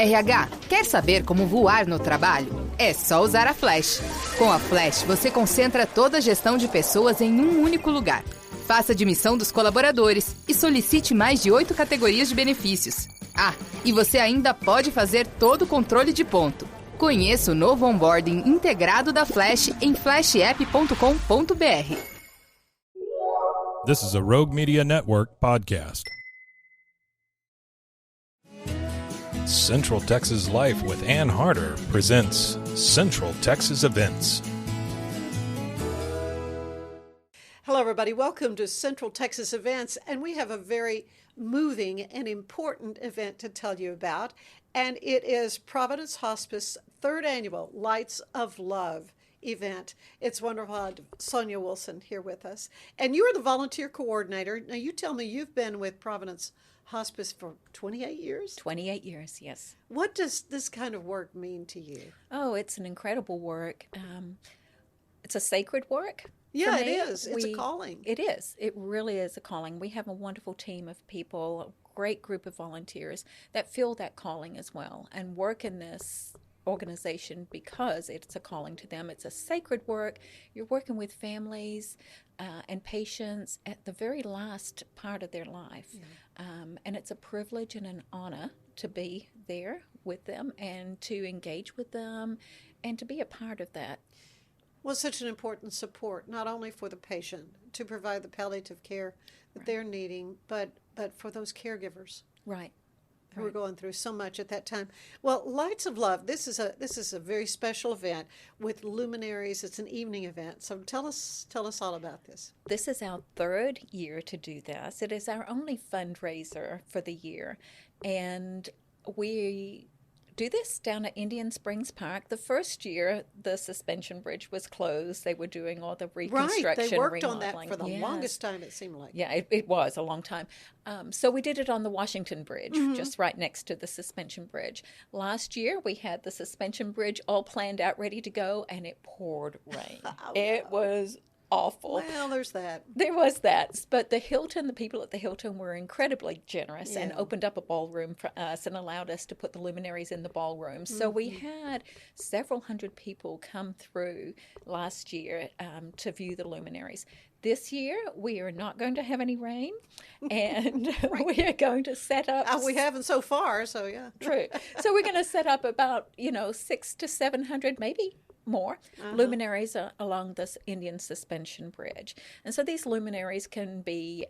RH, quer saber como voar no trabalho? É só usar a Flash. Com a Flash, você concentra toda a gestão de pessoas em um único lugar. Faça a admissão dos colaboradores e solicite mais de 8 categorias de benefícios. Ah, e você ainda pode fazer todo o controle de ponto. Conheça o novo onboarding integrado da Flash em flashapp.com.br. This is a Rogue Media Network podcast. Central Texas Life with Ann Harder presents Central Texas Events. Hello, everybody. Welcome to Central Texas Events, and we have a very moving and important event to tell you about, and it is Providence Hospice third annual Lights of Love event. It's wonderful to have Sonya Wilson here with us, and you are the volunteer coordinator. Now, you tell me you've been with Providence Hospice for 28 years? 28 years, yes. What does this kind of work mean to you? Oh, it's an incredible work. It's a sacred work. Yeah, it is. It's a calling. It is. It really is a calling. We have a wonderful team of people, a great group of volunteers that feel that calling as well and work in this organization because it's a calling to them. It's a sacred work. You're working with families and patients at the very last part of their life. Yeah. And it's a privilege and an honor to be there with them and to engage with them and to be a part of that. Well, such an important support, not only for the patient to provide the palliative care that they're needing, but for those caregivers. Right. Who are going through so much at that time. Well, Lights of Love, this is a very special event with luminaries. It's an evening event. So tell us all about this. This is our third year to do this. It is our only fundraiser for the year. And we do this down at Indian Springs Park. The first year, the suspension bridge was closed. They were doing all the reconstruction, right. They worked remodeling. on that for the longest time, it seemed like. Yeah, it was a long time. So we did it on the Washington Bridge, just right next to the suspension bridge. Last year, we had the suspension bridge all planned out, ready to go, and it poured rain. It was awful. Well, there's that. There was that. But the people at the Hilton were incredibly generous and opened up a ballroom for us and allowed us to put the luminaries in the ballroom. So we had several hundred people come through last year to view the luminaries. This year, we are not going to have any rain, and we are going to set up. We haven't so far, so yeah. True. So we're going to set up about, 600 to 700, maybe more luminaries along this Indian suspension bridge. And so these luminaries can be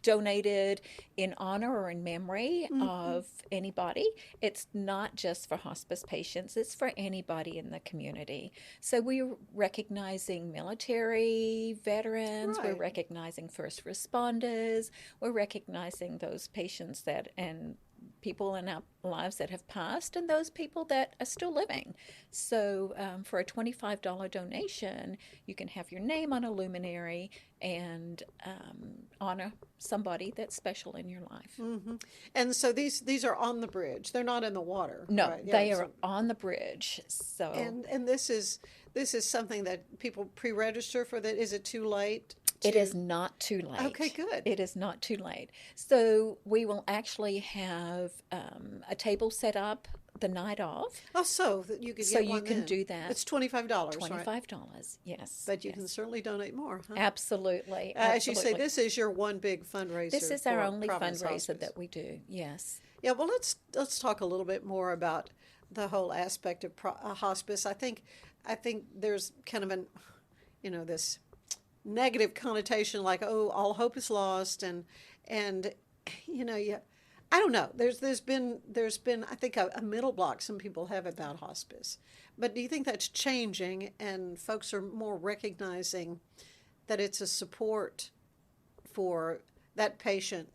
donated in honor or in memory of anybody. It's not just for hospice patients, it's for anybody in the community. So we're recognizing military veterans, we're recognizing first responders, we're recognizing those patients and people in our lives that have passed and those people that are still living. So for a $25 donation, you can have your name on a luminary and honor somebody that's special in your life. Mm-hmm. And so these are on the bridge. They're not in the water. No, right? they are on the bridge. So and this is something that people pre-register for. That is it too late? It is not too late. Okay, good. It is not too late. So we will actually have a table set up the night of. Oh, so that you could so get you one can then. do that. It's $25, $25, right? yes. But you can certainly donate more, huh? Absolutely. As you say, this is your one big fundraiser. This is our only Providence fundraiser Hospice. that we do, yes. Yeah, well, let's talk a little bit more about the whole aspect of hospice. I think there's kind of this negative connotation, like, oh, all hope is lost, and I don't know. There's been I think a middle block some people have about hospice, but do you think that's changing and folks are more recognizing that it's a support for that patient,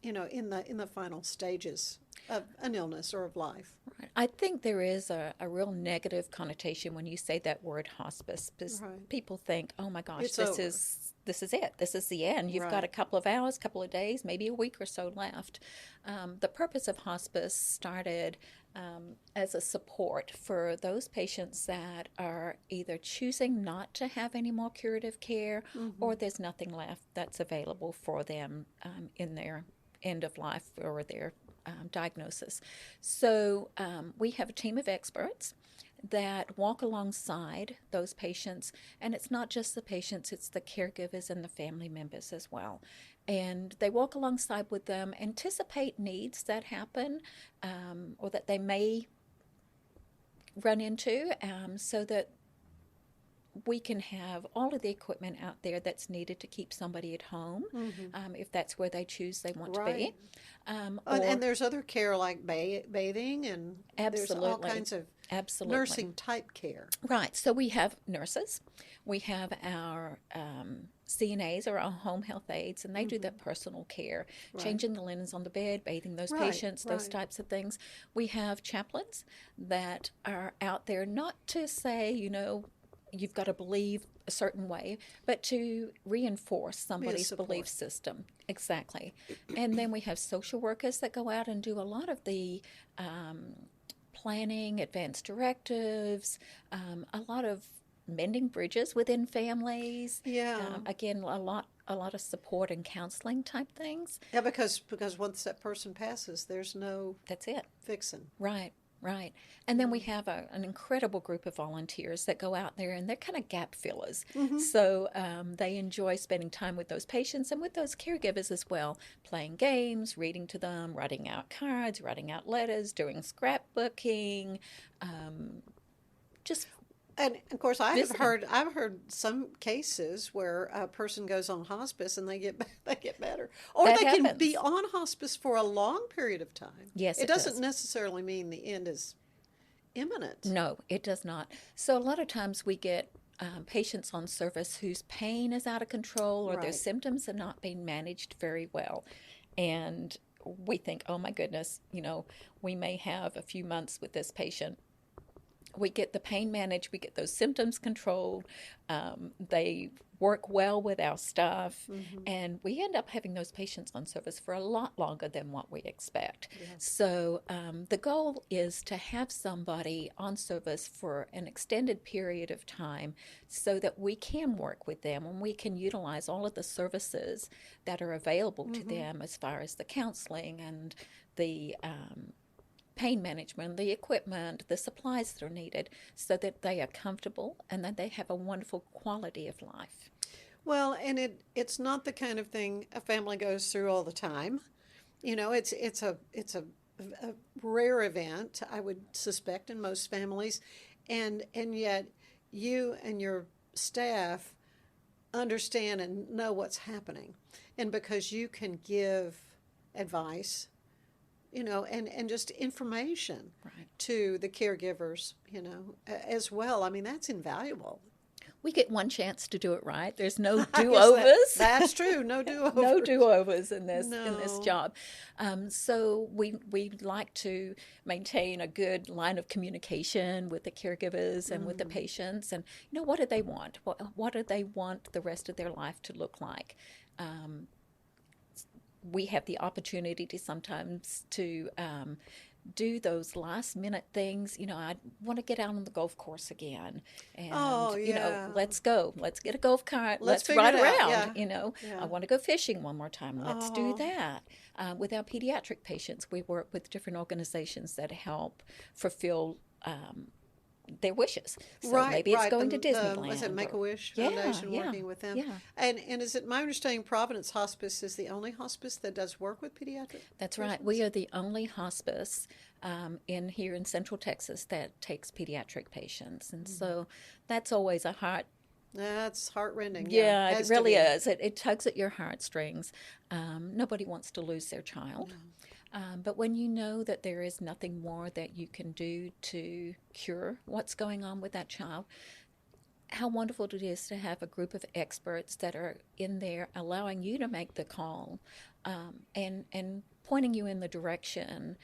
in the final stages of an illness or of life? Right. I think there is a real negative connotation when you say that word hospice, because people think, oh my gosh, this is it. This is the end. You've got a couple of hours, couple of days, maybe a week or so left. The purpose of hospice started as a support for those patients that are either choosing not to have any more curative care or there's nothing left that's available for them in their end of life or their diagnosis. So we have a team of experts that walk alongside those patients, and it's not just the patients, it's the caregivers and the family members as well. And they walk alongside with them, anticipate needs that happen or that they may run into, so that we can have all of the equipment out there that's needed to keep somebody at home, if that's where they choose they want to be. And there's other care like bathing, and there's all kinds of nursing type care. Right. So we have nurses, we have our CNAs or our home health aides, and they do that personal care, changing the linens on the bed, bathing those patients, those types of things. We have chaplains that are out there not to say, you've got to believe a certain way, but to reinforce somebody's belief system. Exactly. And then we have social workers that go out and do a lot of the planning, advanced directives, a lot of mending bridges within families. Yeah. Again, a lot of support and counseling type things. Yeah, because once that person passes, there's no fixing. Right. Right. And then we have an incredible group of volunteers that go out there, and they're kind of gap fillers. So they enjoy spending time with those patients and with those caregivers as well, playing games, reading to them, writing out cards, writing out letters, doing scrapbooking, just. And of course, I've heard some cases where a person goes on hospice and they get better, or that they happens. Can be on hospice for a long period of time. Yes, it doesn't necessarily mean the end is imminent. No, it does not. So a lot of times we get patients on service whose pain is out of control or their symptoms are not being managed very well, and we think, oh my goodness, we may have a few months with this patient. We get the pain managed, we get those symptoms controlled, they work well with our staff, and we end up having those patients on service for a lot longer than what we expect. So the goal is to have somebody on service for an extended period of time so that we can work with them and we can utilize all of the services that are available to them as far as the counseling and the pain management, the equipment, the supplies that are needed, so that they are comfortable and that they have a wonderful quality of life. Well, and it's not the kind of thing a family goes through all the time. It's a rare event, I would suspect, in most families, and yet you and your staff understand and know what's happening, and because you can give advice, and just information to the caregivers, as well. I mean, that's invaluable. We get one chance to do it right. There's no do-overs. That's true. No do-overs. No do-overs in this job. So we like to maintain a good line of communication with the caregivers and with the patients. And, what do they want? What do they want the rest of their life to look like? We have the opportunity to sometimes to do those last minute things. I want to get out on the golf course again, and let's go. Let's get a golf cart. Let's ride around. I want to go fishing one more time. Let's do that. With our pediatric patients, we work with different organizations that help fulfill their wishes. So maybe it's going to Disneyland. Was it Make-A-Wish Foundation working with them? Yeah. And is it my understanding Providence Hospice is the only hospice that does work with pediatric That's patients? right. We are the only hospice here in Central Texas that takes pediatric patients. And so that's always a heart. That's heart-rending. Yeah, it really is. It tugs at your heartstrings. Nobody wants to lose their child. No. But when you know that there is nothing more that you can do to cure what's going on with that child, how wonderful it is to have a group of experts that are in there allowing you to make the call and pointing you in the direction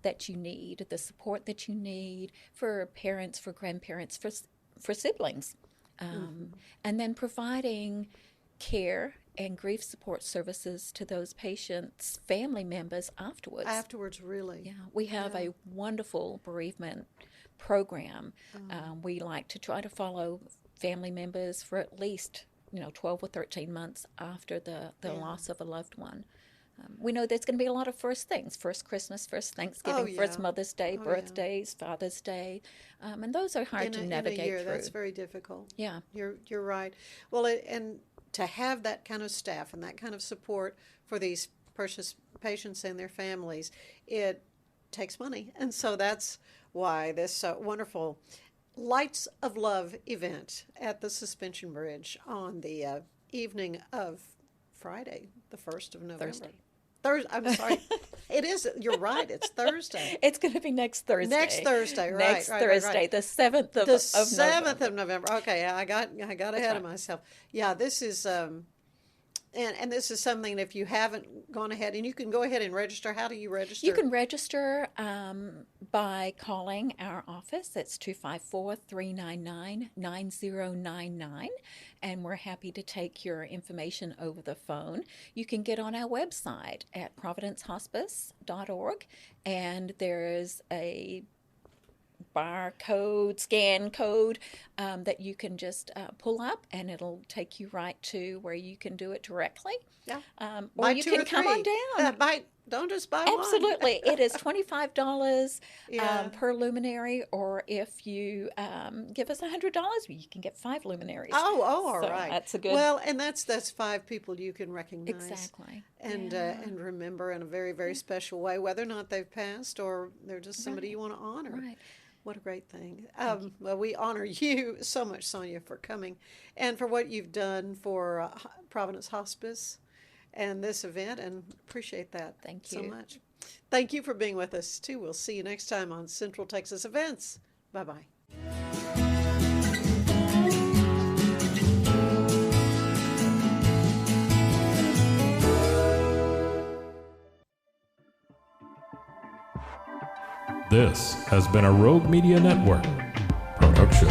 that you need, the support that you need for parents, for grandparents, for siblings. And then providing care and grief support services to those patients' family members afterwards. Afterwards, really. Yeah, we have a wonderful bereavement program. We like to try to follow family members for at least 12 or 13 months after the loss of a loved one. We know there's going to be a lot of first things: first Christmas, first Thanksgiving, first Mother's Day, birthdays, Father's Day, and those are hard to navigate in a year, through. That's very difficult. Yeah, you're right. Well, and to have that kind of staff and that kind of support for these precious patients and their families, it takes money, and so that's why this wonderful Lights of Love event at the Suspension Bridge on the evening of Friday, the 1st of November. I'm sorry. It is. You're right. It's Thursday. It's going to be next Thursday. Next Thursday, right? Next Thursday, the 7th of the 7th November. of November. Okay, I got ahead of myself. Yeah, this is and this is something that if you haven't gone ahead, and you can go ahead and register. How do you register? You can register by calling our office. It's 254-399-9099, and we're happy to take your information over the phone. You can get on our website at providencehospice.org, and there's a barcode, scan code that you can just pull up, and it'll take you right to where you can do it directly. Yeah. Or you can come on down. Don't just buy Absolutely. one. It is $25 per luminary, or if you give us $100, you can get 5 luminaries. All right. That's a good. Well, and that's 5 people you can recognize. Exactly. And remember in a very, very special way, whether or not they've passed or they're just somebody you want to honor. Right. What a great thing. Well, we honor you so much, Sonya, for coming and for what you've done for Providence Hospice and this event, and appreciate that. Thank you so much. Thank you for being with us, too. We'll see you next time on Central Texas Events. Bye-bye. This has been a Rogue Media Network production.